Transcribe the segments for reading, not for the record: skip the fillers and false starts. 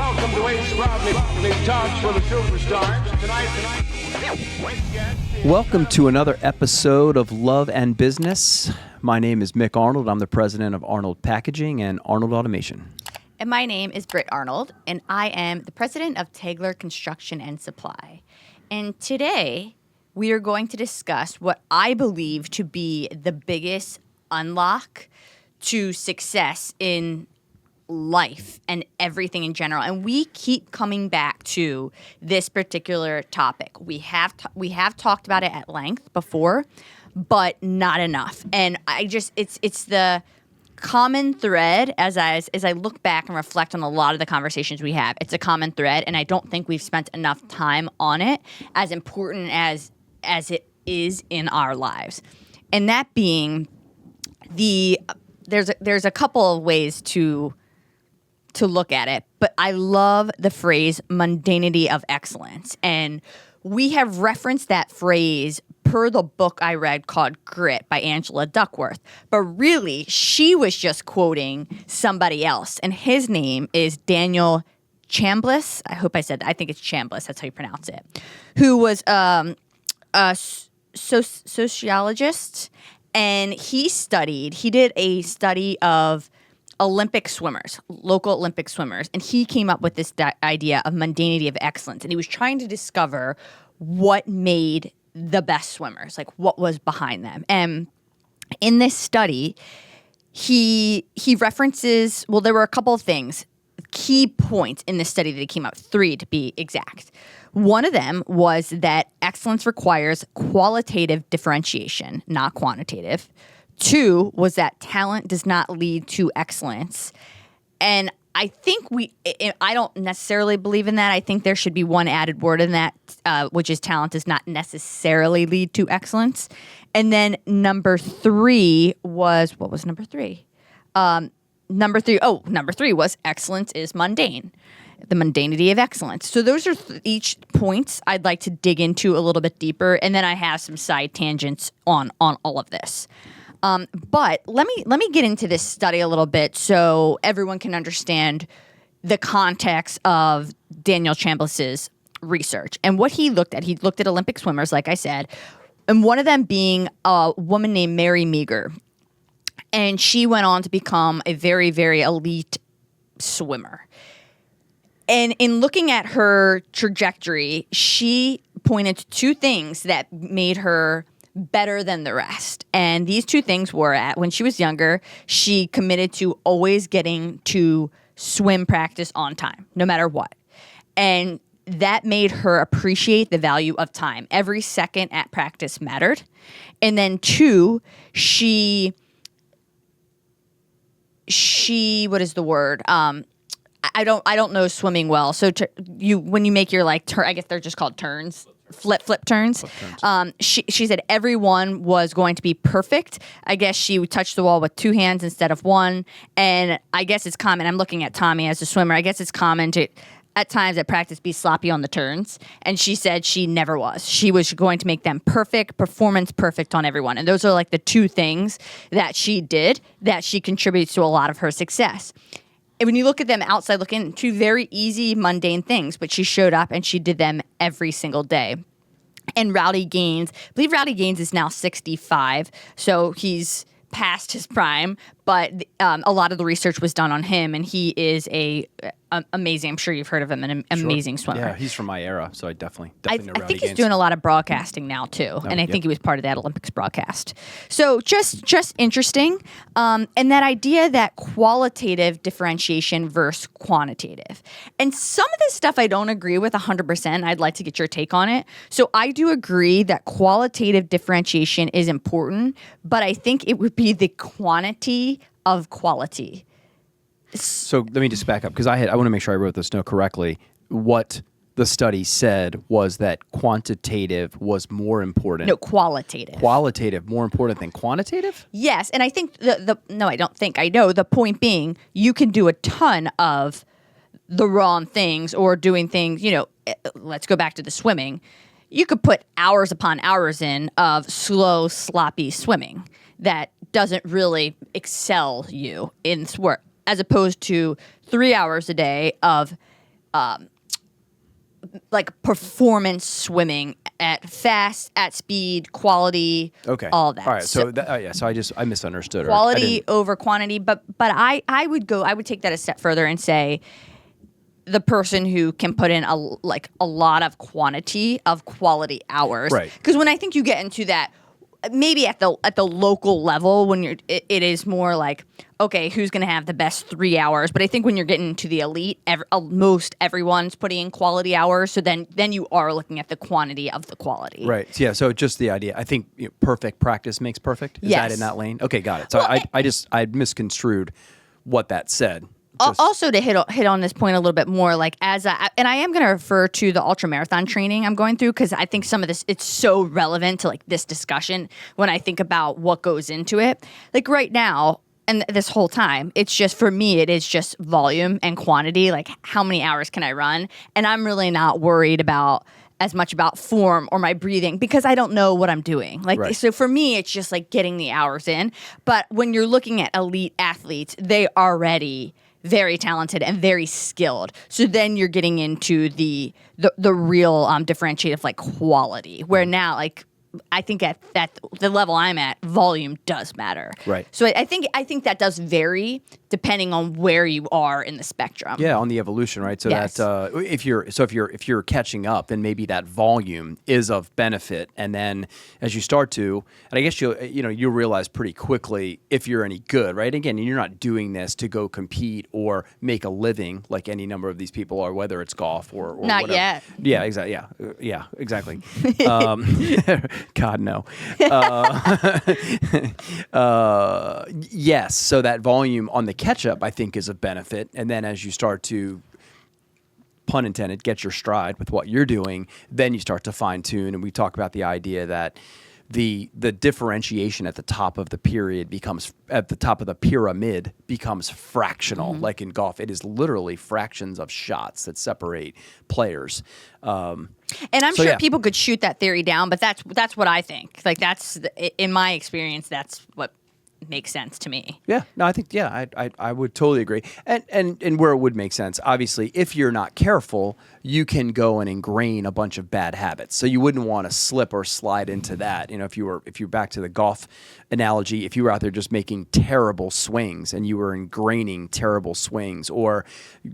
Welcome to Ace Rodney Talks for the Superstars. Tonight. Welcome to another episode of Love and Business. My name is Mick Arnold. I'm the president of Arnold Packaging and Arnold Automation. And my name is Britt Arnold, and I am the president of Tagler Construction and Supply. And today, we are going to discuss what I believe to be the biggest unlock to success in life and everything in general. And we keep coming back to this particular topic. We have talked about it at length before, but not enough. And it's the common thread as I look back and reflect on a lot of the conversations we have. It's a common thread, and I don't think we've spent enough time on it, as important as it is in our lives. And that being there's a couple of ways to look at it, but I love the phrase mundanity of excellence. And we have referenced that phrase per the book I read called Grit by Angela Duckworth. But really, she was just quoting somebody else. And his name is Daniel Chambliss. I think it's Chambliss. That's how you pronounce it. Who was a sociologist. And he did a study of Olympic swimmers, local Olympic swimmers, and he came up with this idea of mundanity of excellence. And he was trying to discover what made the best swimmers, like what was behind them. And in this study, he references, well, there were a couple of things, key points in this study that he came up, 3 to be exact. One of them was that excellence requires qualitative differentiation, not quantitative. 2 was that talent does not lead to excellence. And I think I don't necessarily believe in that. I think there should be one added word in that, which is talent does not necessarily lead to excellence. And then number 3 was, what was number 3? Number 3 was excellence is mundane. The mundanity of excellence. So those are each points I'd like to dig into a little bit deeper. And then I have some side tangents on all of this. But let me get into this study a little bit so everyone can understand the context of Daniel Chambliss's research and what he looked at. He looked at Olympic swimmers, like I said, and one of them being a woman named Mary Meagher. And she went on to become a very, very elite swimmer. And in looking at her trajectory, she pointed to 2 things that made her better than the rest. And these 2 things were when she was younger, she committed to always getting to swim practice on time, no matter what. And that made her appreciate the value of time. Every second at practice mattered. And then 2, she what is the word? I don't know swimming well. So when you make your I guess they're just called turns. Flip turns. She said everyone was going to be perfect. I guess she would touch the wall with 2 hands instead of 1. And I guess it's common. I'm looking at Tommy as a swimmer. I guess it's common to, at times at practice, be sloppy on the turns. And she said she never was. She was going to make them perfect, performance perfect on everyone. And those are like the 2 things that she did that she contributes to a lot of her success. And when you look at them outside looking, 2 very easy, mundane things, but she showed up and she did them every single day. And Rowdy Gaines, I believe Rowdy Gaines is now 65, so he's past his prime, but a lot of the research was done on him, and he is amazing. I'm sure you've heard of him, an amazing swimmer. Yeah, he's from my era, so I definitely know I Rowdy think Gaines. he's doing a lot of broadcasting now too, and I think he was part of that Olympics broadcast. So just interesting, and that idea that qualitative differentiation versus quantitative, and some of this stuff I don't agree with 100%. I'd like to get your take on it. So I do agree that qualitative differentiation is important, but I think it would be the quantity of quality. So let me just back up because I want to make sure I wrote this note correctly. What the study said was that quantitative was more important. No, qualitative. Qualitative more important than quantitative? Yes, and I think I don't think I know. The point being, you can do a ton of the wrong things or doing things, let's go back to the swimming. You could put hours upon hours in of slow, sloppy swimming that doesn't really excel you in sport, as opposed to 3 hours a day of like performance swimming at fast, at speed, quality, Okay. all that. All right. So I misunderstood. Quality over quantity, but I would take that a step further and say the person who can put in a lot of quantity of quality hours. Right. Because when I think you get into that, maybe at the local level, when it is more like, okay, who's going to have the best 3 hours? But I think when you're getting to the elite, most everyone's putting in quality hours. So then you are looking at the quantity of the quality. Right. Yeah. So just the idea. I think perfect practice makes perfect. Is that in that lane? Okay, got it. So I misconstrued what that said. Also, to hit on this point a little bit more, like and I am going to refer to the ultramarathon training I'm going through, because I think some of this, it's so relevant to like this discussion when I think about what goes into it. Like right now, and this whole time, it's just, for me, it is just volume and quantity. Like, how many hours can I run? And I'm really not worried as much about form or my breathing, because I don't know what I'm doing. Like, right. So for me, it's just like getting the hours in. But when you're looking at elite athletes, they already very talented and very skilled. So then you're getting into the real differentiative like quality, where now like I think at the level I'm at, volume does matter. Right. So I think that does vary depending on where you are in the spectrum. Yeah, on the evolution, right? So Yes. that if you're catching up, then maybe that volume is of benefit, and then as you start to, and I guess you'll realize pretty quickly if you're any good, right? Again, you're not doing this to go compete or make a living like any number of these people are, whether it's golf or Not whatever. yet. Yeah, exactly. Yeah, exactly. God no. Yes. So that volume on the catch up, I think, is a benefit, and then as you start to, pun intended, get your stride with what you're doing, then you start to fine tune. And we talk about the idea that the differentiation at the top of the pyramid becomes fractional. Mm-hmm. Like in golf, it is literally fractions of shots that separate players. And I'm sure people could shoot that theory down, but that's what I think. Like in my experience, that's what makes sense to me. Yeah, no, I think I would totally agree. And where it would make sense, obviously, if you're not careful, you can go and ingrain a bunch of bad habits. So you wouldn't want to slip or slide into that. If you're back to the golf analogy, if you were out there just making terrible swings and you were ingraining terrible swings, or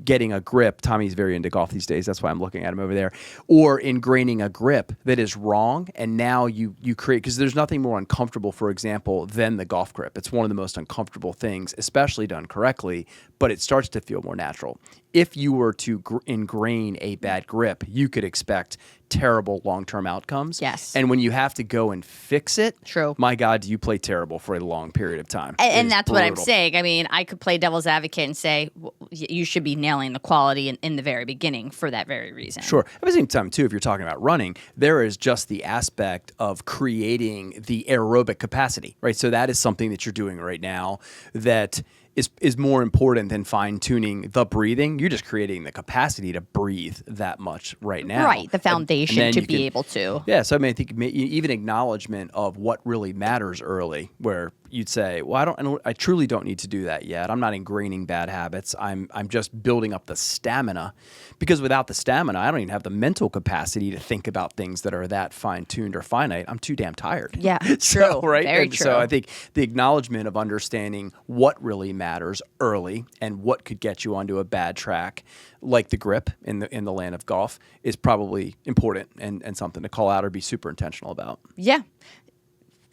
getting a grip. Tommy's very into golf these days. That's why I'm looking at him over there. Or ingraining a grip that is wrong, and now you create, because there's nothing more uncomfortable, for example, than the golf grip. It's one of the most uncomfortable things, especially done correctly, but it starts to feel more natural. If you were to ingrain a bad grip, you could expect terrible long-term outcomes. Yes. And when you have to go and fix it, True. My God, do you play terrible for a long period of time. And that's what I'm brutal. saying. I mean, I could play devil's advocate and say, well, you should be nailing the quality in the very beginning for that very reason. Sure. At the same time, too, if you're talking about running, there is just the aspect of creating the aerobic capacity, right? So that is something that you're doing right now that is more important than fine-tuning the breathing. You're just creating the capacity to breathe that much right now. Right, the foundation and to be able to. Yeah, so I mean, I think even acknowledgement of what really matters early, where you'd say, well, I truly don't need to do that yet. I'm not ingraining bad habits. I'm just building up the stamina, because without the stamina, I don't even have the mental capacity to think about things that are that fine-tuned or finite. I'm too damn tired. Yeah, So, true. right? Very And true. So I think the acknowledgement of understanding what really matters early and what could get you onto a bad track, like the grip in the land of golf, is probably important and something to call out or be super intentional about. Yeah,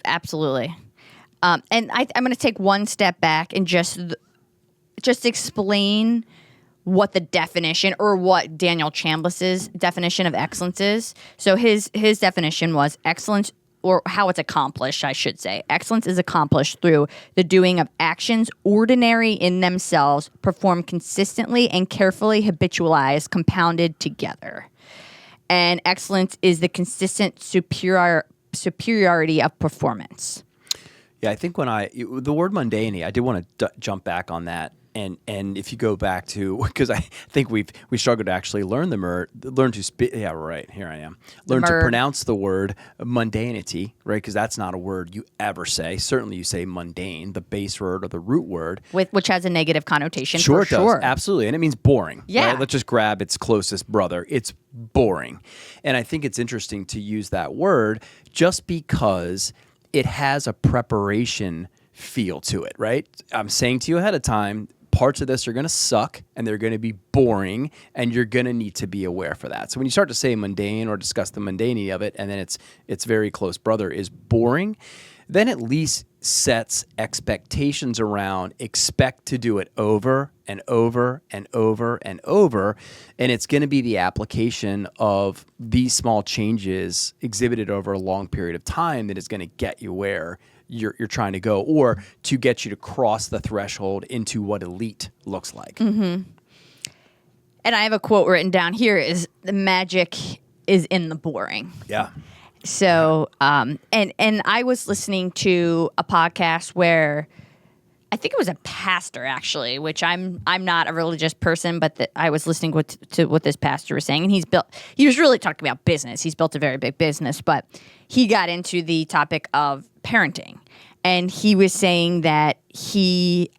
absolutely. And I'm going to take one step back and just explain what the definition, or what Daniel Chambliss's definition of excellence is. So his definition was excellence, or how it's accomplished, I should say. Excellence is accomplished through the doing of actions ordinary in themselves, performed consistently and carefully habitualized, compounded together. And excellence is the consistent superiority of performance. Yeah, I think the word mundanity, I did want to jump back on that And if you go back to, because I think we struggled to actually learn learn to speak. Yeah, right. Here I am. Learn to pronounce the word mundanity, right? Because that's not a word you ever say. Certainly, you say mundane, the base word or the root word, which has a negative connotation. Sure, for it does. sure. Absolutely, and it means boring. Yeah. Right? Let's just grab its closest brother. It's boring, and I think it's interesting to use that word just because it has a preparation feel to it. Right? I'm saying to you ahead of time, parts of this are going to suck and they're going to be boring, and you're going to need to be aware for that. So when you start to say mundane or discuss the mundanity of it, and then its very close brother is boring, then at least sets expectations around expect to do it over and over and over and over, and it's going to be the application of these small changes exhibited over a long period of time that is going to get you where you're trying to go, or to get you to cross the threshold into what elite looks like. Mm-hmm. And I have a quote written down here: "Is the magic is in the boring." Yeah. So, and I was listening to a podcast where I think it was a pastor, actually, which I'm not a religious person, but I was listening to what this pastor was saying, and he was really talking about business. He's built a very big business, but he got into the topic of parenting, and he was saying that he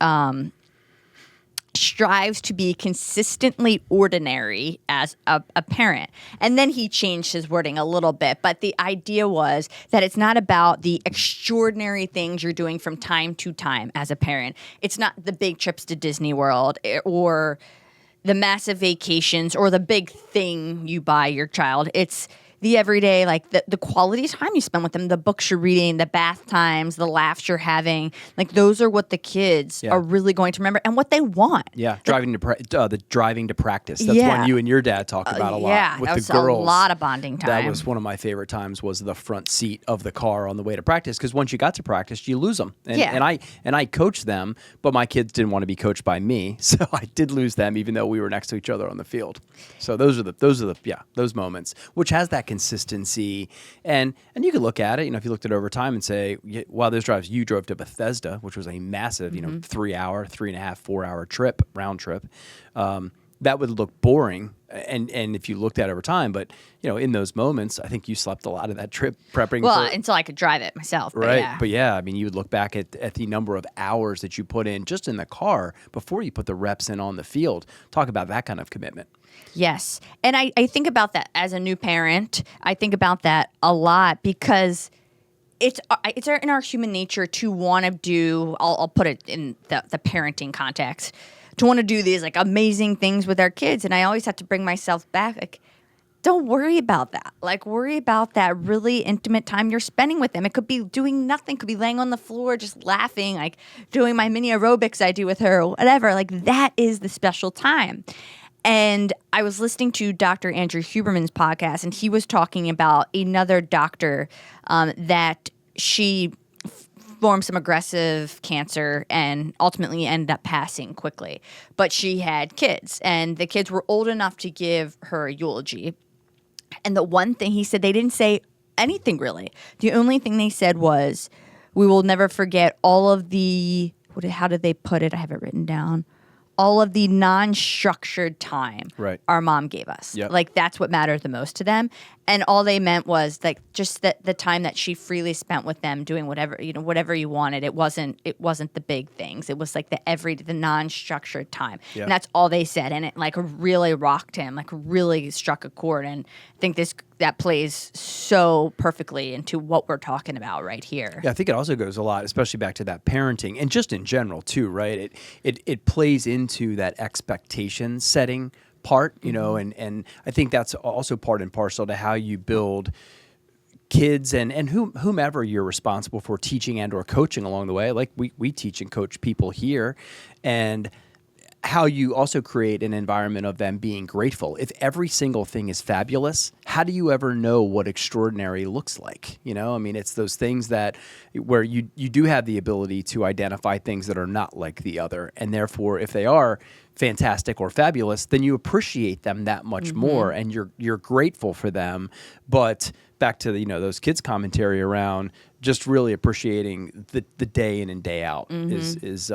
strives to be consistently ordinary as a parent. And then he changed his wording a little bit, but the idea was that it's not about the extraordinary things you're doing from time to time as a parent. It's not the big trips to Disney World or the massive vacations or the big thing you buy your child. It's the everyday, like the quality time you spend with them, the books you're reading, the bath times, the laughs you're having. Like those are what the kids are really going to remember and what they want. Yeah, driving to practice. That's one you and your dad talked about a lot with the girls. A lot of bonding time. That was one of my favorite times, was the front seat of the car on the way to practice, because once you got to practice, you lose them. And I coached them, but my kids didn't want to be coached by me, so I did lose them, even though we were next to each other on the field. So those are those moments, which has that consistency, and you could look at it, if you looked at it over time and say, wow, those drives you drove to Bethesda, which was a massive, 3-hour, 3.5, 4-hour trip, round trip, that would look boring, and if you looked at it over time, but in those moments, I think you slept a lot of that trip prepping. Until I could drive it myself, right? But I mean, you would look back at the number of hours that you put in just in the car before you put the reps in on the field. Talk about that kind of commitment. Yes. And I think about that as a new parent. I think about that a lot because it's in our human nature to want to do, I'll put it in the parenting context, to want to do these like amazing things with our kids. And I always have to bring myself back, like, don't worry about that. Like, worry about that really intimate time you're spending with them. It could be doing nothing. Could be laying on the floor just laughing, like doing my mini aerobics I do with her or whatever. Like, that is the special time. And I was listening to Dr. Andrew Huberman's podcast, and he was talking about another doctor that she formed some aggressive cancer and ultimately ended up passing quickly. But she had kids, and the kids were old enough to give her a eulogy. And the one thing he said, they didn't say anything really. The only thing they said was, we will never forget all of the, how did they put it? I have it written down. All of the non-structured time our mom gave us. Yep. Like, that's what mattered the most to them. And all they meant was like just the time that she freely spent with them doing whatever you wanted. It wasn't the big things. It was like the non-structured time. Yep. And that's all they said. And it like really rocked him, like really struck a chord. And I think that plays so perfectly into what we're talking about right here. Yeah, I think it also goes a lot, especially back to that parenting and just in general too, right? It plays into that expectation setting part, and I think that's also part and parcel to how you build kids and whomever you're responsible for teaching and or coaching along the way. Like we teach and coach people here, and how you also create an environment of them being grateful. If every single thing is fabulous, how do you ever know what extraordinary looks like? I mean, it's those things that where you do have the ability to identify things that are not like the other. And therefore, if they are fantastic or fabulous, then you appreciate them that much more, and you're grateful for them. But back to those kids' commentary around just really appreciating the day in and day out is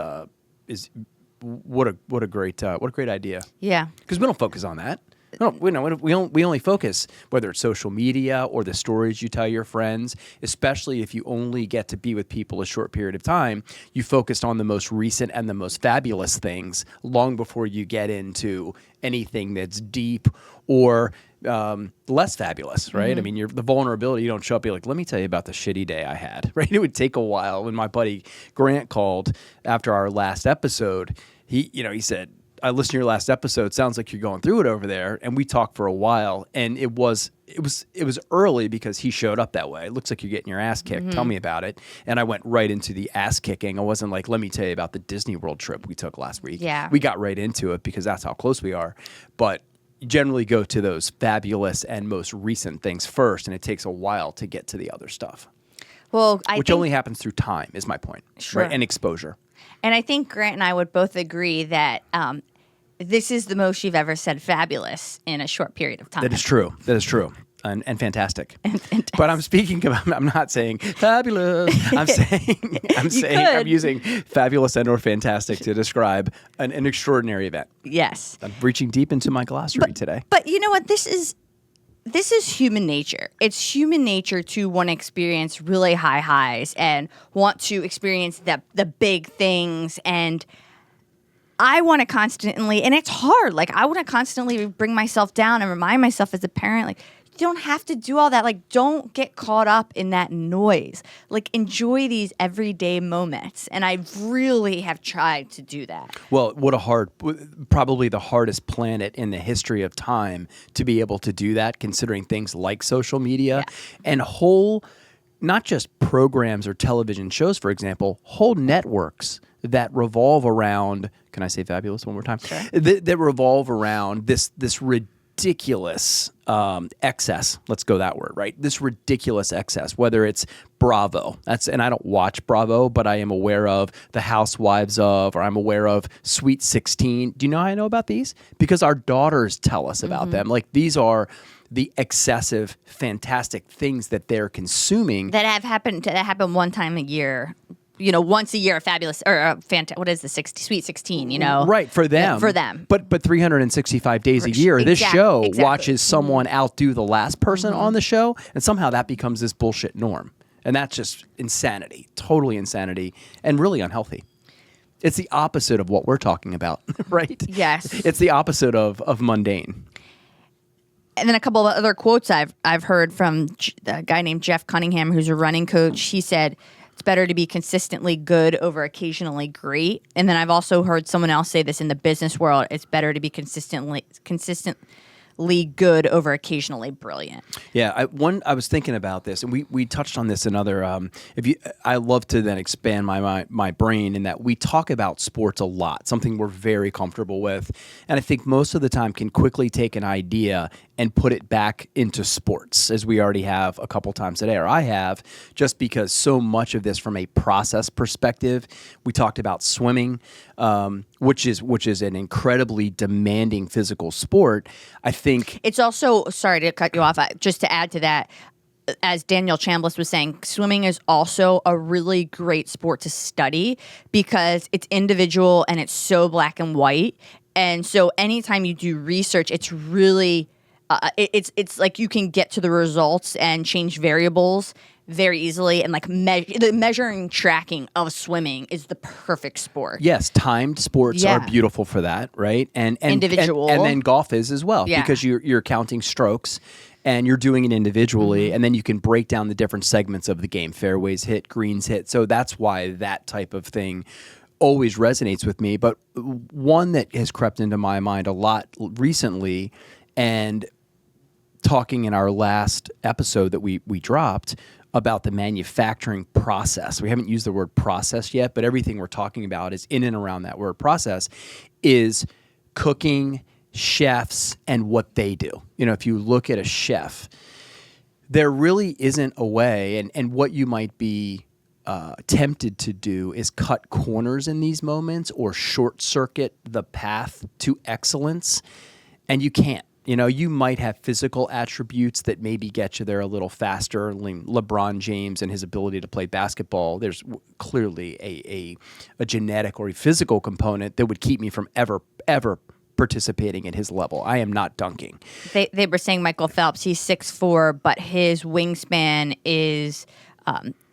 what a great idea. Yeah. Because we don't focus on that. No, we only focus, whether it's social media or the stories you tell your friends, especially if you only get to be with people a short period of time, you focused on the most recent and the most fabulous things long before you get into anything that's deep or less fabulous, right? I mean, the vulnerability, you don't show up, you're like, let me tell you about the shitty day I had, right? It would take a while. When my buddy Grant called after our last episode, he said, I listened to your last episode. Sounds like you're going through it over there. And we talked for a while, and it was early because he showed up that way. It looks like you're getting your ass kicked. Tell me about it. And I went right into the ass kicking. I wasn't like, let me tell you about the Disney World trip we took last week. Yeah. We got right into it because that's how close we are. But you generally go to those fabulous and most recent things first, and it takes a while to get to the other stuff. Well, which only happens through time is my point. Sure. Right? And exposure. And I think Grant and I would both agree that this is the most you've ever said fabulous in a short period of time. That is true. And fantastic. But I'm not saying fabulous. I'm using fabulous and or fantastic to describe an extraordinary event. Yes. I'm reaching deep into my glossary today. But you know what? This is human nature. It's human nature to want to experience really high highs and want to experience the big things. And I want to constantly, and it's hard. Like, I want to constantly bring myself down and remind myself as a parent, like, you don't have to do all that. Like, don't get caught up in that noise. Like, enjoy these everyday moments. And I really have tried to do that. Well, probably the hardest planet in the history of time to be able to do that, considering things like social media and not just programs or television shows, for example, whole networks that revolve around, can I say fabulous one more time? Sure. That revolve around this ridiculous excess. Let's go that word, right? This ridiculous excess, whether it's Bravo. And I don't watch Bravo, but I am aware of the Housewives of, or I'm aware of Sweet 16. Do you know how I know about these? Because our daughters tell us about them. Like, these are the excessive, fantastic things that they're consuming. That happen one time a year. Once a year, a fabulous or what is the Sweet 16? Right, for them. Yeah, for them. But 365 days a year, this show watches someone outdo the last person on the show, and somehow that becomes this bullshit norm, and that's just insanity, totally insanity, and really unhealthy. It's the opposite of what we're talking about, right? Yes, it's the opposite of mundane. And then a couple of other quotes I've heard from a guy named Jeff Cunningham, who's a running coach. He said, it's better to be consistently good over occasionally great. And then I've also heard someone else say this in the business world. It's better to be consistently good over occasionally brilliant. Yeah, I was thinking about this, and we touched on this in other. I love to then expand my brain in that we talk about sports a lot, something we're very comfortable with, and I think most of the time can quickly take an idea and put it back into sports, as we already have a couple times today, or I have, just because so much of this from a process perspective. We talked about swimming, which is an incredibly demanding physical sport. I think it's also, sorry to cut you off, just to add to that, as Daniel Chambliss was saying, swimming is also a really great sport to study because it's individual and it's so black and white. And so anytime you do research, it's really it's like you can get to the results and change variables very easily, and like the measuring tracking of swimming is the perfect sport. Yes, timed sports are beautiful for that, right? And individual, and then golf is as well, yeah, because you're counting strokes and you're doing it individually, and then you can break down the different segments of the game: fairways hit, greens hit. So that's why that type of thing always resonates with me. But one that has crept into my mind a lot recently, and talking in our last episode that we dropped about the manufacturing process. We haven't used the word process yet, but everything we're talking about is in and around that word process, is cooking, chefs, and what they do. If you look at a chef, there really isn't a way, and what you might be tempted to do is cut corners in these moments or short circuit the path to excellence, and you can't. You know, you might have physical attributes that maybe get you there a little faster. LeBron James and his ability to play basketball, there's clearly a genetic or a physical component that would keep me from ever participating at his level. I am not dunking. They were saying Michael Phelps, he's 6'4", but his wingspan is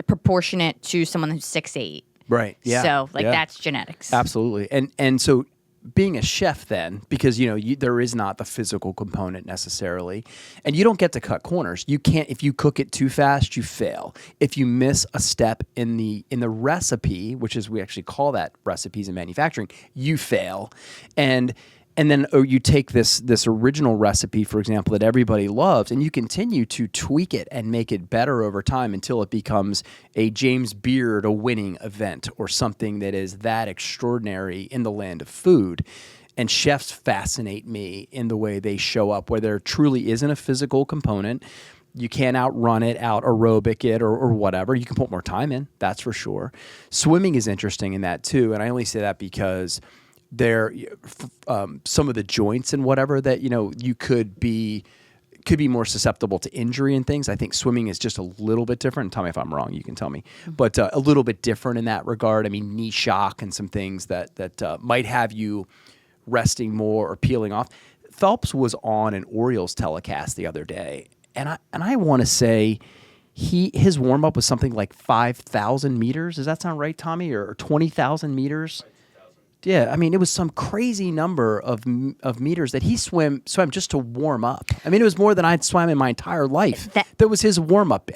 proportionate to someone who's 6'8". Right. Yeah. So that's genetics. Absolutely. And so being a chef then, because there is not the physical component necessarily, and you don't get to cut corners. You can't, if you cook it too fast, you fail. If you miss a step in the recipe, which is, we actually call that recipes in manufacturing, you fail. And then you take this original recipe, for example, that everybody loves, and you continue to tweak it and make it better over time until it becomes a James Beard, a winning event, or something that is that extraordinary in the land of food. And chefs fascinate me in the way they show up, where there truly isn't a physical component. You can't outrun it, out aerobic it, or whatever. You can put more time in, that's for sure. Swimming is interesting in that too, and I only say that because there, some of the joints and whatever that you could be more susceptible to injury and things. I think swimming is just a little bit different. Tell me if I'm wrong. You can tell me, but a little bit different in that regard. I mean, knee shock and some things that might have you resting more or peeling off. Phelps was on an Orioles telecast the other day, and I want to say his warm up was something like 5,000 meters. Does that sound right, Tommy? Or 20,000 meters? Yeah, I mean, it was some crazy number of meters that he swam just to warm up. I mean, it was more than I'd swam in my entire life. That was his warm up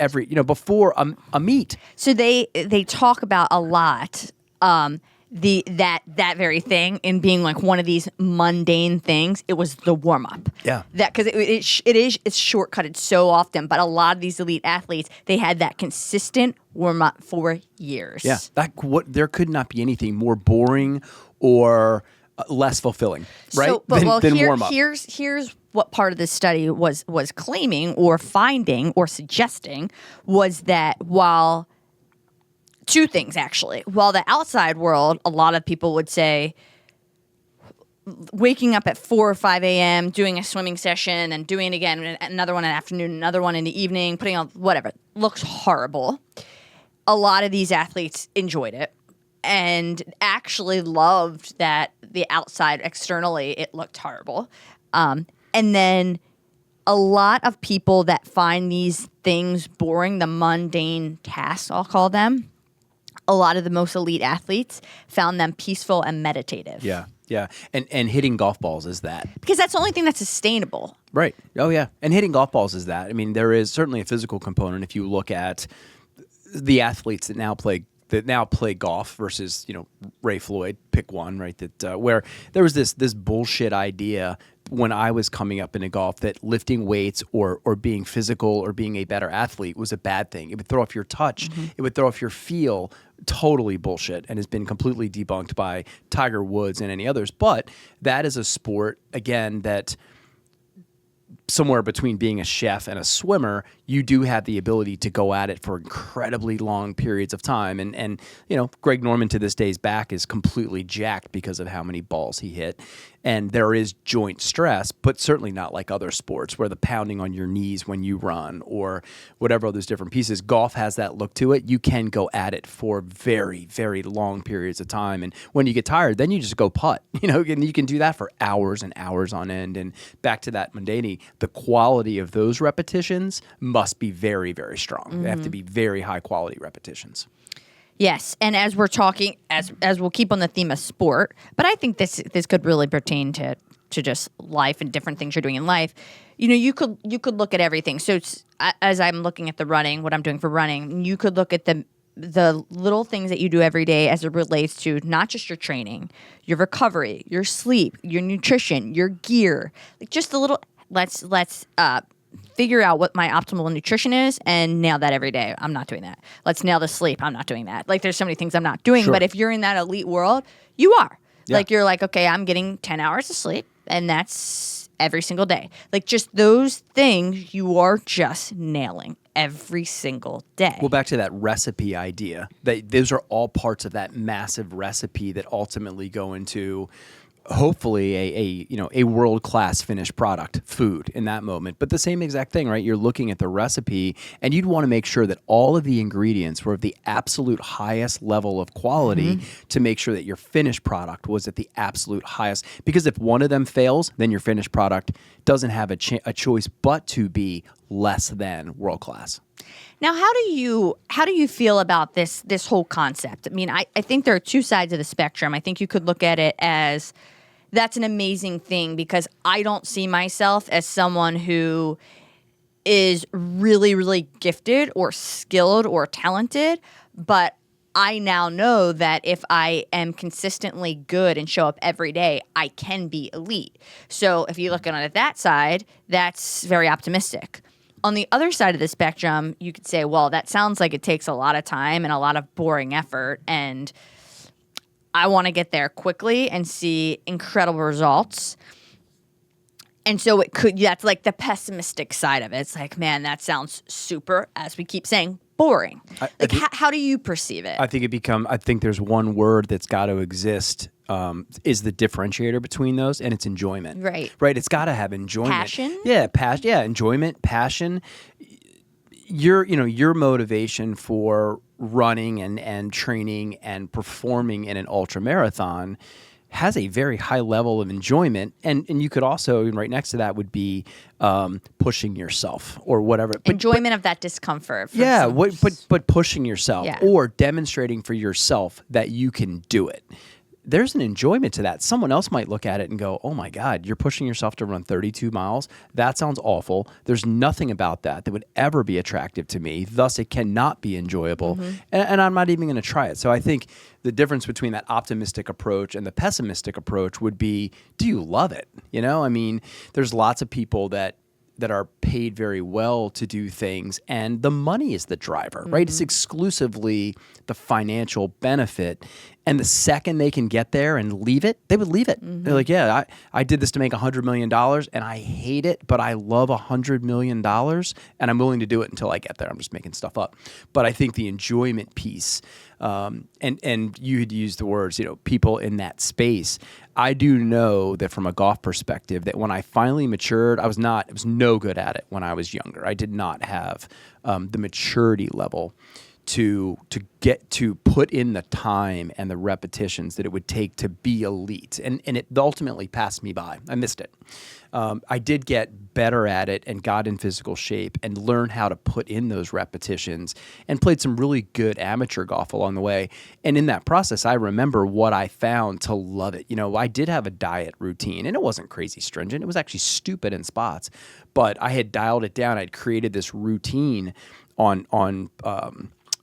before a meet. So they talk about a lot that very thing in being like one of these mundane things. It was the warm up. Yeah. That because it's shortcutted so often, but a lot of these elite athletes, they had that consistent warm up for years. Yeah. There could not be anything more boring or less fulfilling, right? Than warm up. Here's what part of this study was claiming or finding or suggesting was that while two things actually. While the outside world, a lot of people would say waking up at 4 or 5 a.m., doing a swimming session, and doing it again, another one in the afternoon, another one in the evening, putting on whatever, looks horrible. A lot of these athletes enjoyed it and actually loved that the outside externally it looked horrible. And then a lot of people that find these things boring, the mundane tasks, I'll call them, a lot of the most elite athletes found them peaceful and meditative. Yeah, yeah. And hitting golf balls is that. Because that's the only thing that's sustainable. Right. Oh, yeah. And hitting golf balls is that. I mean, there is certainly a physical component if you look at the athletes that now play golf versus, Ray Floyd, pick one, right? That where there was this bullshit idea when I was coming up into golf that lifting weights or being physical or being a better athlete was a bad thing. It would throw off your touch. Mm-hmm. It would throw off your feel. Totally bullshit, and has been completely debunked by Tiger Woods and any others. But that is a sport, again, that somewhere between being a chef and a swimmer, you do have the ability to go at it for incredibly long periods of time. And Greg Norman to this day's back is completely jacked because of how many balls he hit. And there is joint stress, but certainly not like other sports where the pounding on your knees when you run or whatever those different pieces. Golf has that look to it. You can go at it for very, very long periods of time. And when you get tired, then you just go putt, and you can do that for hours and hours on end. And back to that mundanity, the quality of those repetitions must be very, very strong. Mm-hmm. They have to be very high quality repetitions. Yes, and as we're talking, as we'll keep on the theme of sport, but I think this could really pertain to just life and different things you're doing in life. You could look at everything. So as I'm looking at the running, what I'm doing for running, you could look at the little things that you do every day as it relates to not just your training, your recovery, your sleep, your nutrition, your gear, like just the little. Let's figure out what my optimal nutrition is and nail that every day. I'm not doing that. Let's nail the sleep. I'm not doing that. Like there's so many things I'm not doing. Sure. But if you're in that elite world, you are. Yeah. Like you're like, okay, I'm getting 10 hours of sleep and that's every single day. Like just those things you are just nailing every single day. Well, back to that recipe idea. Those are all parts of that massive recipe that ultimately go into hopefully a world-class finished product food in that moment. But the same exact thing, right? You're looking at the recipe and you'd want to make sure that all of the ingredients were of the absolute highest level of quality to make sure that your finished product was at the absolute highest. Because if one of them fails, then your finished product doesn't have a choice but to be less than world-class. Now, how do you feel about this whole concept? I mean, I think there are two sides of the spectrum. I think you could look at it as that's an amazing thing because I don't see myself as someone who is really, really gifted or skilled or talented, but I now know that if I am consistently good and show up every day, I can be elite. So if you look at it that side, that's very optimistic. On the other side of the spectrum, you could say, well, that sounds like it takes a lot of time and a lot of boring effort, and I want to get there quickly and see incredible results. And so that's like the pessimistic side of it. It's like, man, that sounds super, as we keep saying, boring. How do you perceive it? I think there's one word that's got to exist is the differentiator between those, and it's enjoyment. Right. Right. It's got to have enjoyment. Passion? Yeah. Passion. Yeah. Enjoyment, passion. Your motivation for running and training and performing in an ultra marathon has a very high level of enjoyment, and you could also, right next to that would be pushing yourself or whatever. Enjoyment of that discomfort. Yeah, but pushing yourself or demonstrating for yourself that you can do it. There's an enjoyment to that. Someone else might look at it and go, oh my God, you're pushing yourself to run 32 miles? That sounds awful. There's nothing about that would ever be attractive to me. Thus, it cannot be enjoyable. And I'm not even going to try it. So I think the difference between that optimistic approach and the pessimistic approach would be, do you love it? I mean, there's lots of people that are paid very well to do things, and the money is the driver, right? It's exclusively the financial benefit. And the second they can get there and leave it, they would leave it. They're like, yeah, I did this to make $100 million and I hate it, but I love $100 million and I'm willing to do it until I get there. I'm just making stuff up. But I think the enjoyment piece, and you had used the words, people in that space. I do know that from a golf perspective, that when I finally matured, I was no good at it when I was younger. I did not have the maturity level to get to put in the time and the repetitions that it would take to be elite. And it ultimately passed me by. I missed it. I did get better at it and got in physical shape and learned how to put in those repetitions and played some really good amateur golf along the way. And in that process, I remember what I found to love it. I did have a diet routine, and it wasn't crazy stringent. It was actually stupid in spots, but I had dialed it down. I'd created this routine on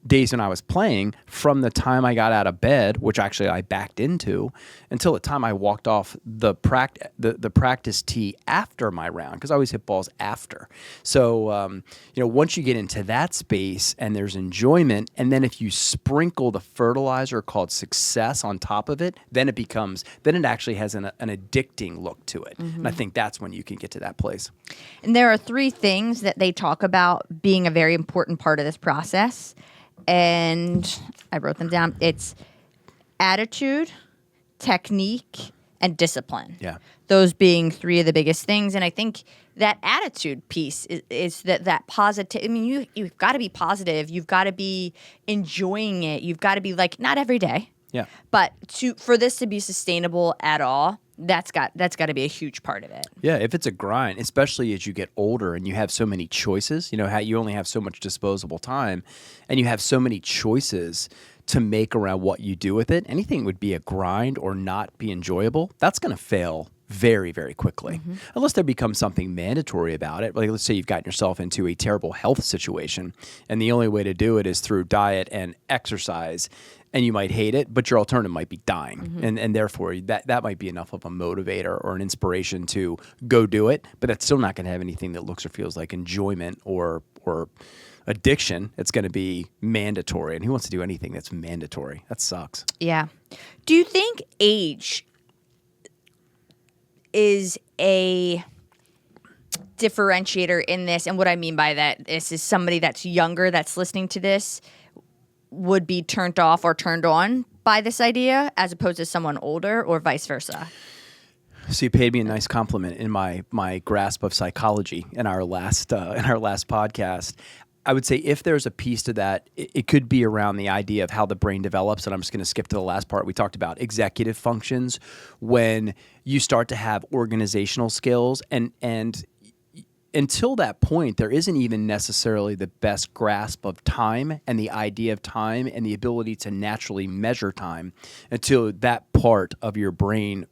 days when I was playing from the time I got out of bed, which actually I backed into, until the time I walked off the practice tee after my round, because I always hit balls after. So, once you get into that space and there's enjoyment, and then if you sprinkle the fertilizer called success on top of it, then it actually has an addicting look to it. And I think that's when you can get to that place. And there are three things that they talk about being a very important part of this process. And I wrote them down. It's attitude, technique, and discipline. Yeah. Those being three of the biggest things. And I think that attitude piece is that positive. I mean, you've got to be positive. You've got to be enjoying it. You've got to be like, not every day. Yeah. But for this to be sustainable at all, that's got to be a huge part of it. Yeah, if it's a grind, especially as you get older and you have so many choices, how you only have so much disposable time and you have so many choices to make around what you do with it, anything would be a grind or not be enjoyable, that's going to fail very, very quickly. Unless there becomes something mandatory about it. Like, let's say you've gotten yourself into a terrible health situation and the only way to do it is through diet and exercise, and you might hate it, but your alternative might be dying. And therefore, that might be enough of a motivator or an inspiration to go do it, but that's still not going to have anything that looks or feels like enjoyment or addiction. It's going to be mandatory. And who wants to do anything that's mandatory? That sucks. Yeah. Do you think age is a differentiator in this? And what I mean by that is somebody that's younger that's listening to this would be turned off or turned on by this idea as opposed to someone older, or vice versa? So you paid me a nice compliment in my grasp of psychology in our last podcast. I would say if there's a piece to that, it could be around the idea of how the brain develops. And I'm just going to skip to the last part. We talked about executive functions when you start to have organizational skills and until that point, there isn't even necessarily the best grasp of time and the idea of time and the ability to naturally measure time until that part of your brain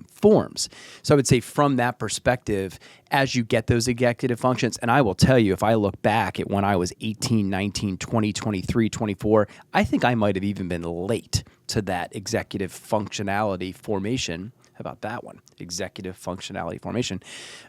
forms. So I would say from that perspective, as you get those executive functions, and I will tell you, if I look back at when I was 18, 19, 20, 23, 24, I think I might have even been late to that executive functionality formation. How about that one? Executive functionality formation.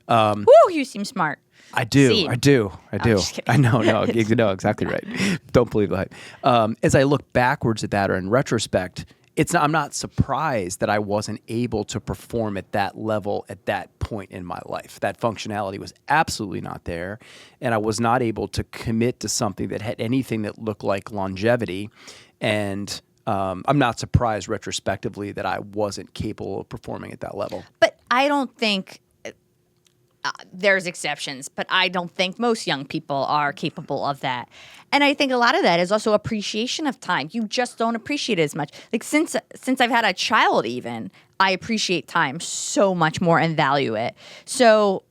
Woo, you seem smart. I do. See. I do. I'm just kidding. I know. No, exactly right. Don't believe the hype. As I look backwards at that or in retrospect, I'm not surprised that I wasn't able to perform at that level at that point in my life. That functionality was absolutely not there, and I was not able to commit to something that had anything that looked like longevity. And I'm not surprised retrospectively that I wasn't capable of performing at that level. But I don't think there's exceptions, but I don't think most young people are capable of that. And I think a lot of that is also appreciation of time. You just don't appreciate it as much. Like since I've had a child even, I appreciate time so much more and value it. So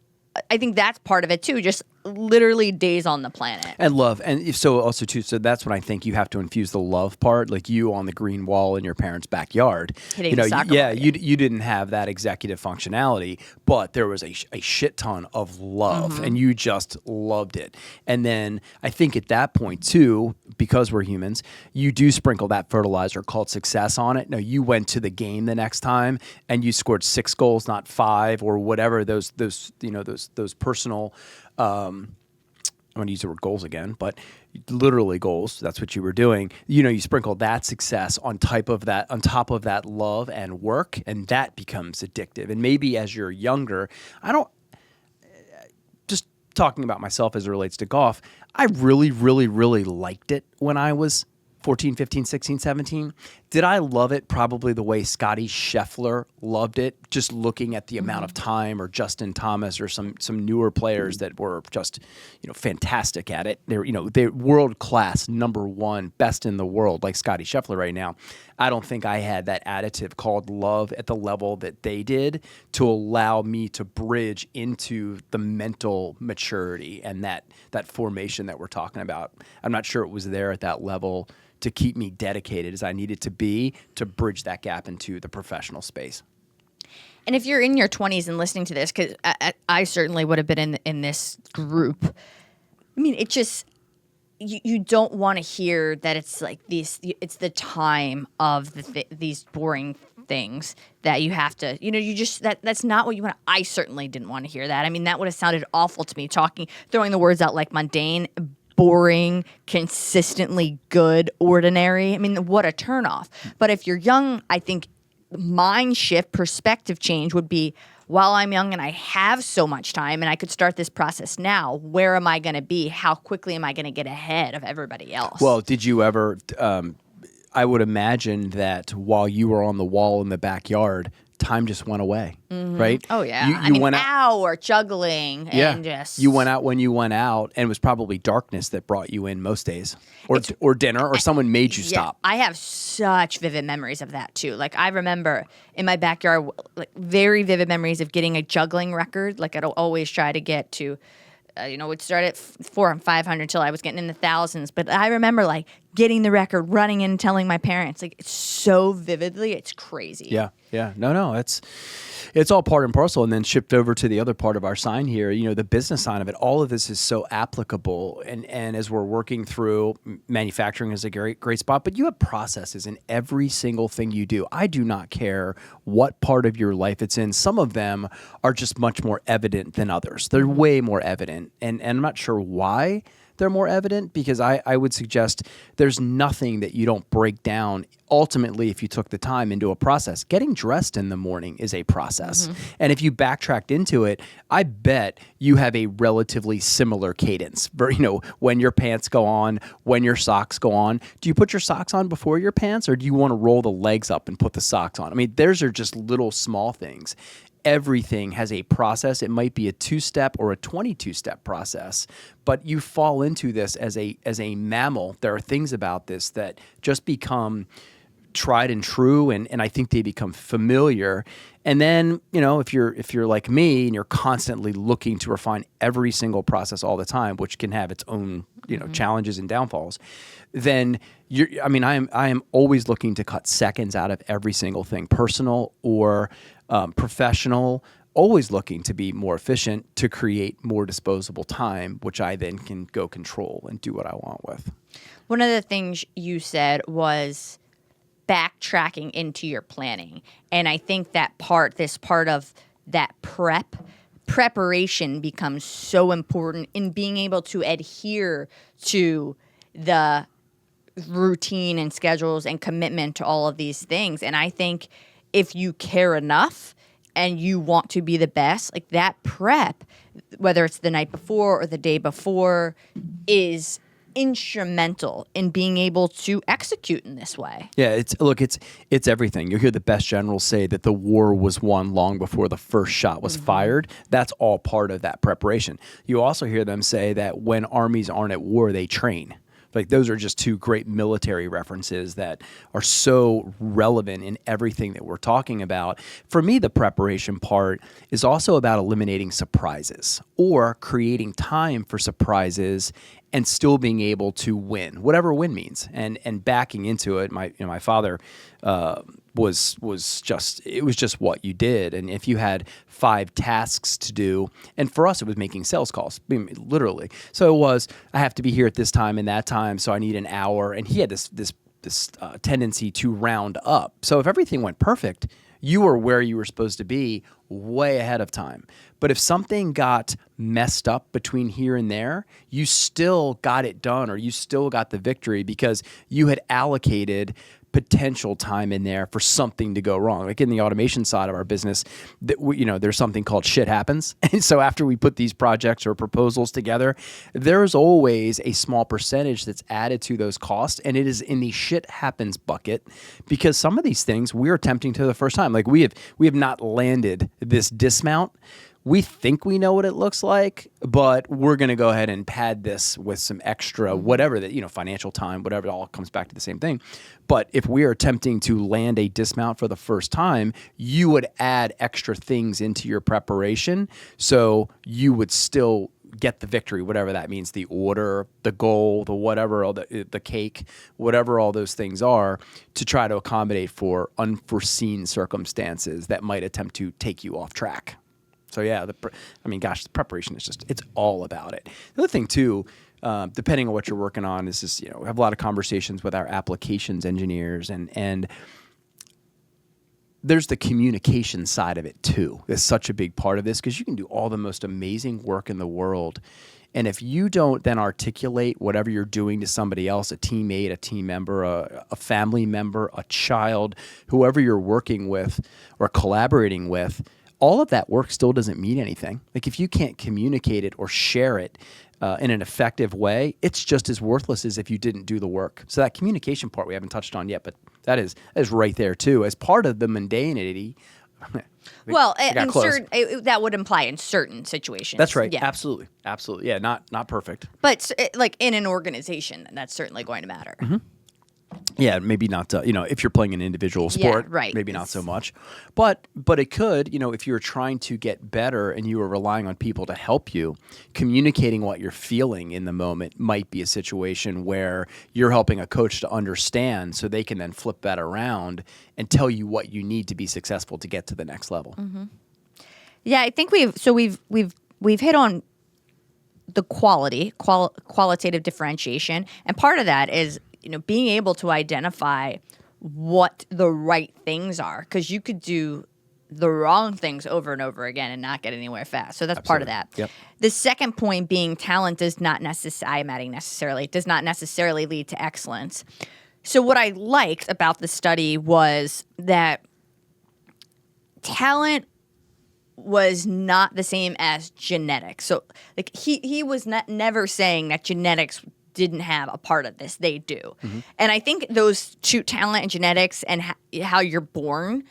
I think that's part of it too, just literally days on the planet. And love. And so also too, so that's when I think you have to infuse the love part, like you on the green wall in your parents' backyard. Hitting the soccer ball, you didn't have that executive functionality, but there was a shit ton of love and you just loved it. And then I think at that point too, because we're humans, you do sprinkle that fertilizer called success on it. No, you went to the game the next time and you scored 6 goals, not 5 or whatever those personal I'm going to use the word goals again, but literally goals. That's what you were doing. You sprinkle that success on top of that love and work, and that becomes addictive. And maybe as you're younger, just talking about myself as it relates to golf, I really, really, really liked it when I was 14, 15, 16, 17. Did I love it probably the way Scotty Scheffler loved it, just looking at the amount of time, or Justin Thomas or some newer players that were just, fantastic at it. They're world-class, number one, best in the world, like Scotty Scheffler right now. I don't think I had that additive called love at the level that they did to allow me to bridge into the mental maturity and that formation that we're talking about. I'm not sure it was there at that level to keep me dedicated as I needed to be to bridge that gap into the professional space. And if you're in your 20s and listening to this, because I certainly would have been in this group, I mean, it just, you don't want to hear that it's like it's the time of these boring things that you have to, that's not what you want. I certainly didn't want to hear that. I mean, that would have sounded awful to me, throwing the words out like mundane, boring, consistently good, ordinary. I mean, what a turnoff. But if you're young, I think mind shift, perspective change would be, while I'm young and I have so much time and I could start this process now, where am I going to be? How quickly am I going to get ahead of everybody else? Well, did you ever, I would imagine that while you were on the wall in the backyard, time just went away, right? Oh, yeah. You went out or juggling and just... You went out when you went out, and it was probably darkness that brought you in most days, or dinner, or someone made you stop. I have such vivid memories of that, too. Like, I remember in my backyard, like, very vivid memories of getting a juggling record. Like, I'd always try to get to... we'd start at 400 and 500 until I was getting in the thousands. But I remember like getting the record, running in, and telling my parents, like, it's so vividly, it's crazy. Yeah. No, it's all part and parcel. And then shift over to the other part of our sign here, the business side of it. All of this is so applicable. And as we're working through, manufacturing is a great spot, but you have processes in every single thing you do. I do not care what part of your life it's in. Some of them are just much more evident than others. They're way more evident. And I'm not sure why they're more evident, because I would suggest there's nothing that you don't break down ultimately if you took the time into a process. Getting dressed in the morning is a process. And if you backtracked into it, I bet you have a relatively similar cadence for, when your pants go on, when your socks go on. Do you put your socks on before your pants, or do you want to roll the legs up and put the socks on? I mean, those are just little small things. everything has a process. It might be a 2-step or a 22-step process, but you fall into this as a mammal. There are things about this that just become tried and true, and I think they become familiar. And then, if you're like me and you're constantly looking to refine every single process all the time, which can have its own, challenges and downfalls, then I am always looking to cut seconds out of every single thing, personal or professional, always looking to be more efficient to create more disposable time, which I then can go control and do what I want with. One of the things you said was backtracking into your planning. And I think this part of that preparation becomes so important in being able to adhere to the routine and schedules and commitment to all of these things. And I think if you care enough and you want to be the best, like that prep, whether it's the night before or the day before, is instrumental in being able to execute in this way. Yeah, it's everything. You'll hear the best generals say that the war was won long before the first shot was fired. That's all part of that preparation. You also hear them say that when armies aren't at war, they train. Like, those are just two great military references that are so relevant in everything that we're talking about. For me, the preparation part is also about eliminating surprises or creating time for surprises and still being able to win, whatever win means, and backing into it. My father was just what you did. And if you had 5 tasks to do, and for us it was making sales calls, literally. So it was, I have to be here at this time and that time, so I need an hour. And he had this tendency to round up. So if everything went perfect, you were where you were supposed to be way ahead of time. But if something got messed up between here and there, you still got it done, or you still got the victory because you had allocated potential time in there for something to go wrong. Like in the automation side of our business, there's something called shit happens. And so after we put these projects or proposals together, there's always a small percentage that's added to those costs. And it is in the shit happens bucket because some of these things we're attempting to the first time. Like we have not landed this dismount. We think we know what it looks like, but we're going to go ahead and pad this with some extra whatever that, financial time, whatever, it all comes back to the same thing. But if we are attempting to land a dismount for the first time, you would add extra things into your preparation so you would still get the victory, whatever that means, the order, the goal, the whatever, all the cake, whatever all those things are, to try to accommodate for unforeseen circumstances that might attempt to take you off track. So yeah, the preparation is it's all about it. The other thing too, depending on what you're working on, is just, we have a lot of conversations with our applications engineers, and there's the communication side of it too. That's such a big part of this because you can do all the most amazing work in the world, and if you don't then articulate whatever you're doing to somebody else, a teammate, a team member, a family member, a child, whoever you're working with or collaborating with, all of that work still doesn't mean anything. Like if you can't communicate it or share it in an effective way, it's just as worthless as if you didn't do the work. So that communication part we haven't touched on yet, but that is right there too, as part of the mundanity. That would imply in certain situations. That's right. Yeah. Absolutely. Yeah. Not perfect. But like in an organization, that's certainly going to matter. Mm-hmm. Yeah, maybe not, if you're playing an individual sport, right. Maybe not so much. But it could, if you're trying to get better and you are relying on people to help you, communicating what you're feeling in the moment might be a situation where you're helping a coach to understand so they can then flip that around and tell you what you need to be successful to get to the next level. Mm-hmm. Yeah, I think we've hit on the qualitative differentiation, and part of that is being able to identify what the right things are, because you could do the wrong things over and over again and not get anywhere fast. So that's part of that. Yep. The second point being talent does not necessarily lead to excellence. So what I liked about the study was that talent was not the same as genetics. So like he was never saying that genetics didn't have a part of this. They do. Mm-hmm. And I think those two, talent and genetics and how you're born,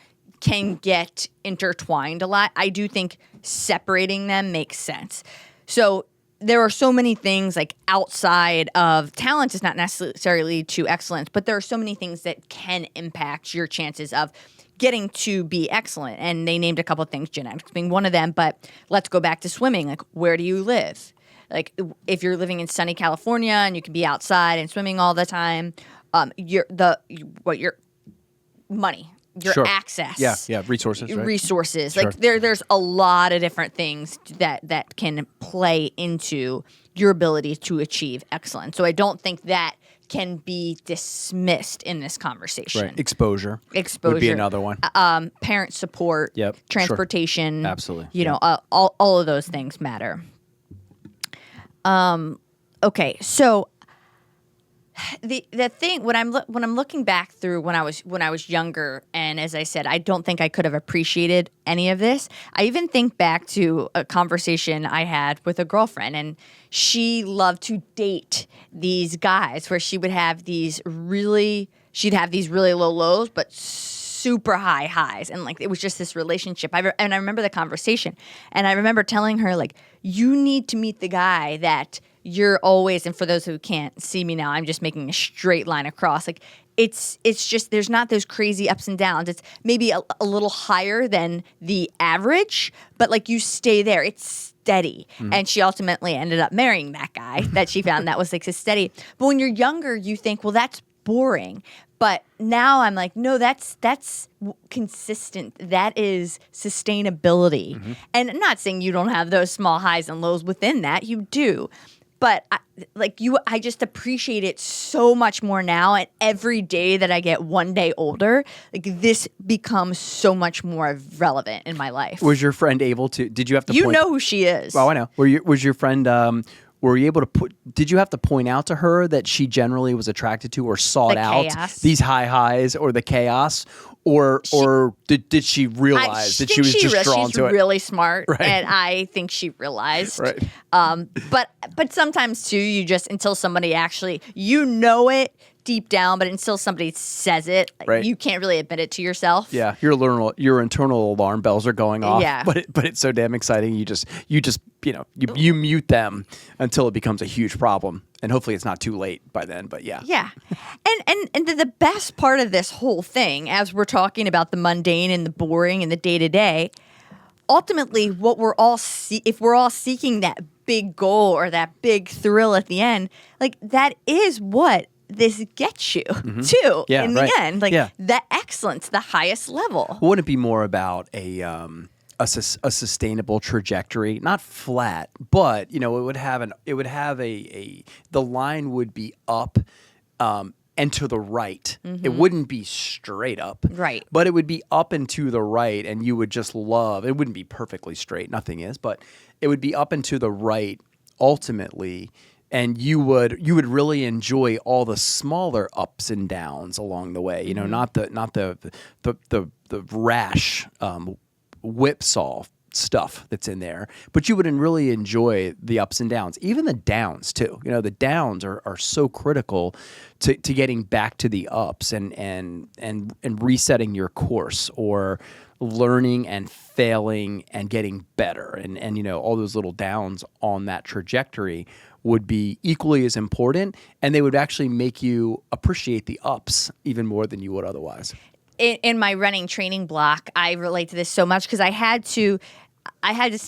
can get intertwined a lot. I do think separating them makes sense. So there are so many things like outside of talent is not necessarily to excellence, but there are so many things that can impact your chances of getting to be excellent. And they named a couple of things, genetics being one of them. But let's go back to swimming. Like, where do you live? Like, if you're living in sunny California and you can be outside and swimming all the time, your money, your access, resources, right? resources. Sure. Like there's a lot of different things that can play into your ability to achieve excellence. So I don't think that can be dismissed in this conversation. Right. Exposure would be another one. Parent support, Yep. transportation, Sure. Absolutely. You know, all of those things matter. Okay, so the thing when I'm looking back through when I was younger, and as I said, I don't think I could have appreciated any of this. I even think back to a conversation I had with a girlfriend, and she loved to date these guys where she'd have these really low lows, but super high highs, and like it was just this relationship. And I remember the conversation, and I remember telling her like, you need to meet the guy that you're always, and for those who can't see me now, I'm just making a straight line across. Like it's just there's not those crazy ups and downs. It's maybe a little higher than the average, but like you stay there. It's steady. Mm-hmm. And she ultimately ended up marrying that guy that she found that was like steady. But when you're younger, you think, well, that's boring. But now I'm like, no, that's consistent. That is sustainability. Mm-hmm. And I'm not saying you don't have those small highs and lows within that. You do. But I just appreciate it so much more now. And every day that I get one day older, like this becomes so much more relevant in my life. Was your friend able to? Did you have to? You know who she is. Oh, I know. Was your friend? Were you able to did you have to point out to her that she generally was attracted to or sought out these high highs or the chaos? Or did she realize that she was just drawn to it? She's really smart, right. And I think she realized. Right. But sometimes too, you just until somebody actually it deep down, but until somebody says it, right. You can't really admit it to yourself. Yeah, your internal alarm bells are going off. Yeah. But it's so damn exciting. You just you mute them until it becomes a huge problem. And hopefully it's not too late by then, but yeah. Yeah. And the best part of this whole thing, as we're talking about the mundane and the boring and the day-to-day, ultimately what we're all if we're all seeking that big goal or that big thrill at the end, like that is what this gets you to in the end. Like the excellence, the highest level. Wouldn't it be more about a sustainable trajectory, not flat, but it would have the line would be up and to the right. Mm-hmm. It wouldn't be straight up, right? But it would be up and to the right, and you would just love. It wouldn't be perfectly straight, nothing is, but it would be up and to the right ultimately. And you would really enjoy all the smaller ups and downs along the way. Mm-hmm. Not the rash whipsaw stuff that's in there, but you would really enjoy the ups and downs, even the downs too. The downs are so critical to getting back to the ups and resetting your course or learning and failing and getting better and all those little downs on that trajectory would be equally as important, and they would actually make you appreciate the ups even more than you would otherwise. In my running training block, I relate to this so much because I had to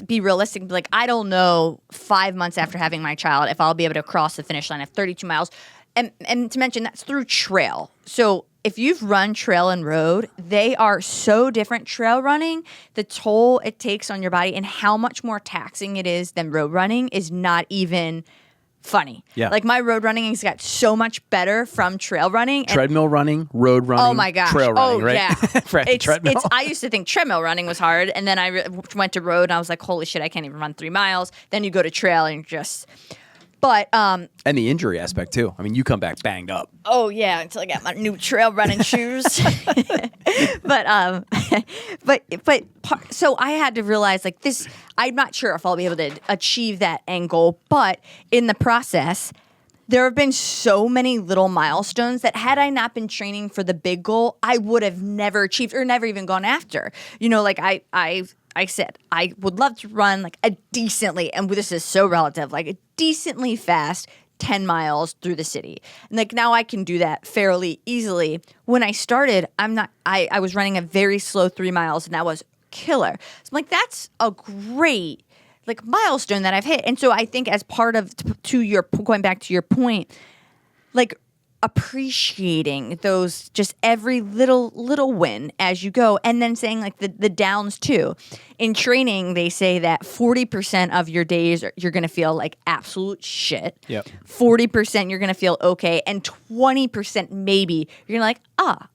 be realistic and be like, I don't know 5 months after having my child if I'll be able to cross the finish line of 32 miles. And to mention, that's through trail. So if you've run trail and road, they are so different. Trail running, the toll it takes on your body and how much more taxing it is than road running is not even funny. Yeah. Like my road running has got so much better from trail running. Treadmill running, road running, oh my gosh. Trail running, right? Yeah. Treadmill. I used to think treadmill running was hard, and then I went to road, and I was like, holy shit, I can't even run 3 miles. Then you go to trail, and But and the injury aspect too. I mean, you come back banged up. Oh yeah, until I got my new trail running shoes. So I had to realize like this. I'm not sure if I'll be able to achieve that end goal, but in the process, There have been so many little milestones that had I not been training for the big goal, I would have never achieved or never even gone after. You know, like I said, I would love to run like a decently, and this is so relative, like a decently fast 10 miles through the city. And like now I can do that fairly easily. When I started, I was running a very slow 3 miles, and that was killer. So I'm like, that's a great like milestone that I've hit. And so I think as part of, going back to your point, like appreciating those, just every little win as you go, and then saying like the downs too. In training, they say that 40% of your days you're going to feel like absolute shit. Yep. 40% you're going to feel okay, and 20% maybe you're going to like,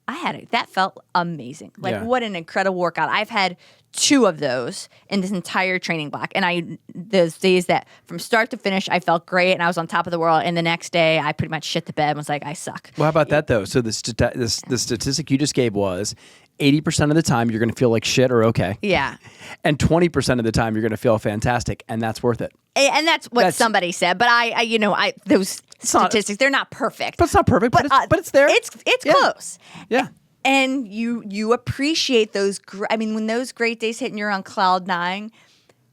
I had it. That felt amazing. Like what an incredible workout. I've had 2 of those in this entire training block. And those days that from start to finish, I felt great and I was on top of the world. And the next day, I pretty much shit the bed and was like, I suck. Well, how about that, though? So the statistic you just gave was 80% of the time you're going to feel like shit or okay. Yeah. And 20% of the time you're going to feel fantastic, and that's worth it. And that's what somebody said. But I those statistics, they're not perfect. But it's not perfect, but it's there. It's close. Yeah. And you appreciate those. When those great days hit and you're on cloud 9,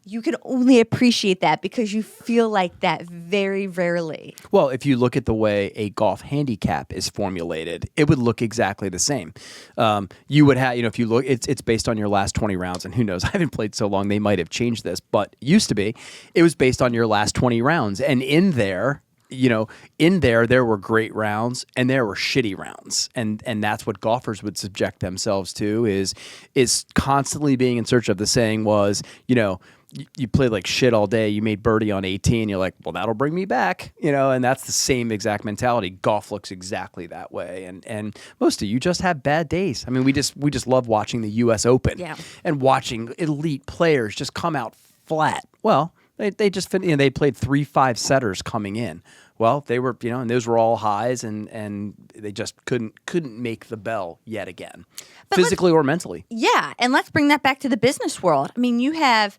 you can only appreciate that because you feel like that very rarely. Well, if you look at the way a golf handicap is formulated, it would look exactly the same. You would have, if you look, it's based on your last 20 rounds, and who knows? I haven't played so long; they might have changed this, but it used to be, it was based on your last 20 rounds, and in there. There were great rounds and there were shitty rounds, and that's what golfers would subject themselves to is constantly being in search of. The saying was, you played like shit all day, you made birdie on 18, you're like, well, that'll bring me back, and that's the same exact mentality. Golf looks exactly that way, and most of you just have bad days. I mean, we just love watching the U.S. Open and watching elite players just come out flat. Well, they just they played 3 5-setters coming in. Well, they were, and those were all highs, and they just couldn't make the bell yet again, physically or mentally. Yeah, and let's bring that back to the business world. I mean, you have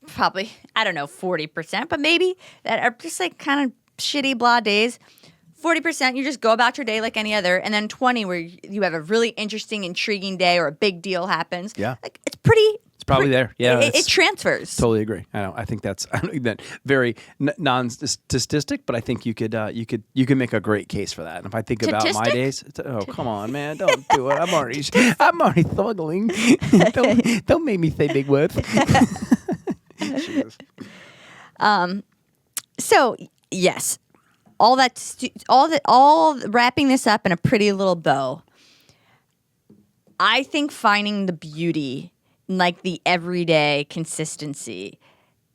probably, 40%, but maybe that are just like kind of shitty blah days. 40%, you just go about your day like any other, and then 20 where you have a really interesting, intriguing day or a big deal happens. Yeah, like it's pretty. It's probably there. Yeah, it transfers. Totally agree. I think that's that very non-statistic, but I think you could make a great case for that. And if I think about my days, come on, man, don't do it. I'm already struggling. don't make me say big words. So yes, all wrapping this up in a pretty little bow. I think finding the beauty, like the everyday consistency,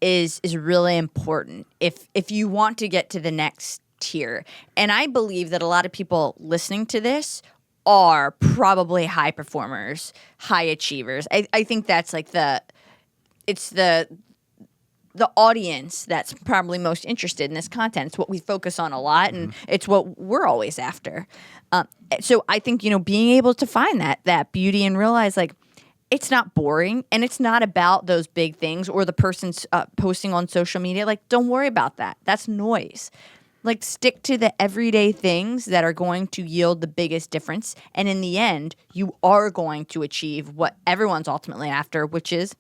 is really important if you want to get to the next tier. And I believe that a lot of people listening to this are probably high performers, high achievers. I think that's like the audience that's probably most interested in this content. It's what we focus on a lot, and it's what we're always after. So I think, being able to find that beauty and realize like it's not boring and it's not about those big things or the person's posting on social media. Like, don't worry about that. That's noise. Like, stick to the everyday things that are going to yield the biggest difference. And in the end, you are going to achieve what everyone's ultimately after, which is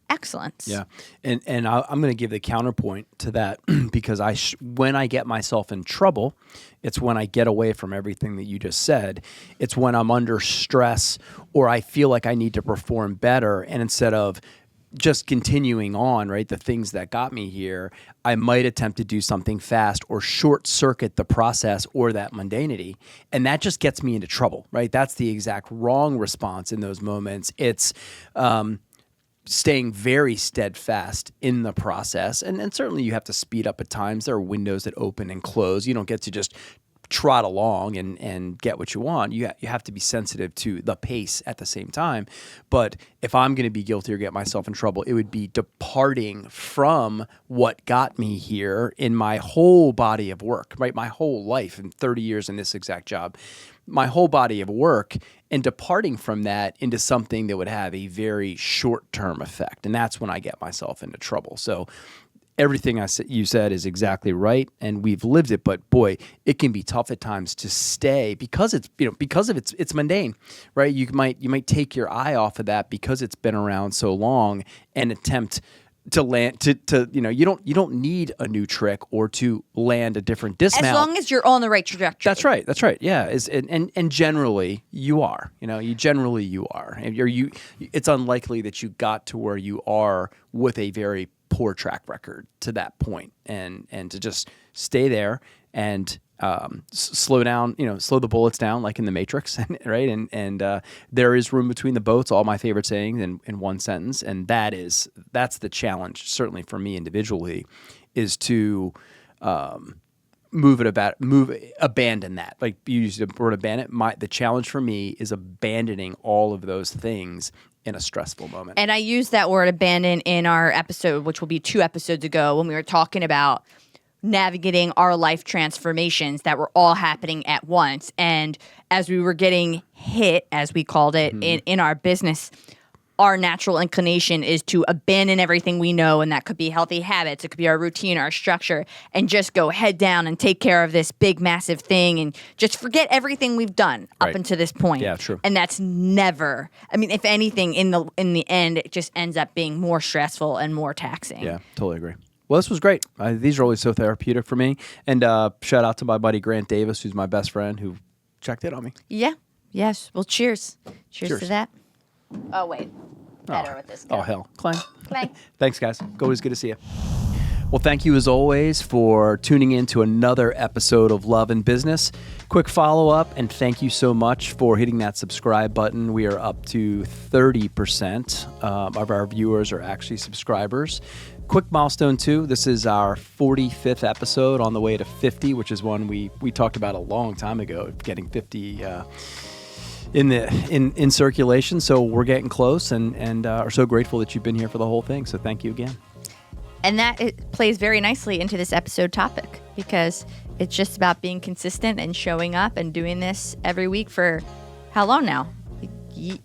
excellence. Yeah. And I'm going to give the counterpoint to that because when I get myself in trouble, it's when I get away from everything that you just said. It's when I'm under stress or I feel like I need to perform better. And instead of just continuing on, right, the things that got me here, I might attempt to do something fast or short circuit the process or that mundanity. And that just gets me into trouble, right? That's the exact wrong response in those moments. It's, staying very steadfast in the process. And certainly you have to speed up at times. There are windows that open and close. You don't get to just trot along and get what you want. You have to be sensitive to the pace at the same time. But if I'm going to be guilty or get myself in trouble, it would be departing from what got me here in my whole body of work, right? My whole life and 30 years in this exact job. My whole body of work and departing from that into something that would have a very short-term effect. And that's when I get myself into trouble. So everything you said is exactly right, and we've lived it. But boy, it can be tough at times to stay because it's because of it's mundane, right? You might take your eye off of that because it's been around so long and attempt to land to you don't need a new trick or to land a different dismount as long as you're on the right trajectory. That's right. Yeah, and generally you are. You are. And it's unlikely that you got to where you are with a very poor track record to that point, and to just stay there and slow down, slow the bullets down like in the Matrix, right? And there is room between the boats, all my favorite sayings in one sentence, and that's the challenge, certainly for me individually, is to abandon that. Like you used the word abandon. The challenge for me is abandoning all of those things in a stressful moment. And I used that word abandon in our episode, which will be 2 episodes ago, when we were talking about navigating our life transformations that were all happening at once. And as we were getting hit, as we called it, in our business, our natural inclination is to abandon everything we know, and that could be healthy habits, it could be our routine, our structure, and just go head down and take care of this big, massive thing and just forget everything we've done up until this point. Yeah, true. And that's never, if anything, in the end, it just ends up being more stressful and more taxing. Yeah, totally agree. Well, this was great. These are always so therapeutic for me. And shout out to my buddy Grant Davis, who's my best friend, who checked in on me. Yeah. Yes. Well, cheers. Cheers to that. Oh, wait. Better with this guy. Oh, hell. Clang. Clang. Thanks, guys. Always good to see you. Well, thank you as always for tuning in to another episode of Love and Business. Quick follow-up, and thank you so much for hitting that subscribe button. We are up to 30% of our viewers are actually subscribers. Quick milestone, too. This is our 45th episode, on the way to 50, which is one we talked about a long time ago, getting 50 in circulation. So we're getting close, and are so grateful that you've been here for the whole thing. So thank you again. And that it plays very nicely into this episode topic, because it's just about being consistent and showing up and doing this every week for how long now? Year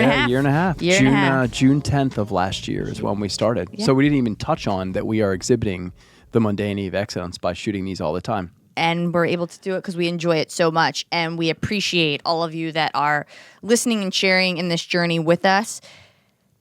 and a half. Year and a half. Year and a half. June 10th of last year is when we started. Yeah. So we didn't even touch on that we are exhibiting the Mundanity of Excellence by shooting these all the time. And we're able to do it because we enjoy it so much. And we appreciate all of you that are listening and sharing in this journey with us.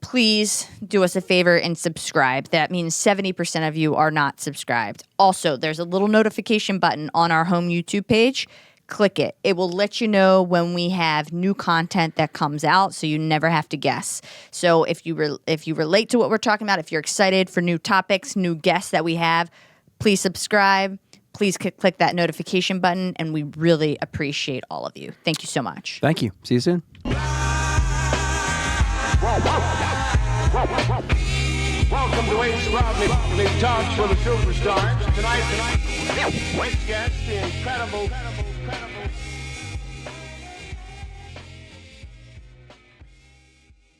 Please do us a favor and subscribe. That means 70% of you are not subscribed. Also, there's a little notification button on our home YouTube page. Click it. It will let you know when we have new content that comes out, so you never have to guess. So if you relate to what we're talking about, if you're excited for new topics, new guests that we have, please subscribe. Please click that notification button, and we really appreciate all of you. Thank you so much. Thank you. See you soon. Welcome to Ace Rodney Talks for the Superstars. Tonight, with guests, the incredible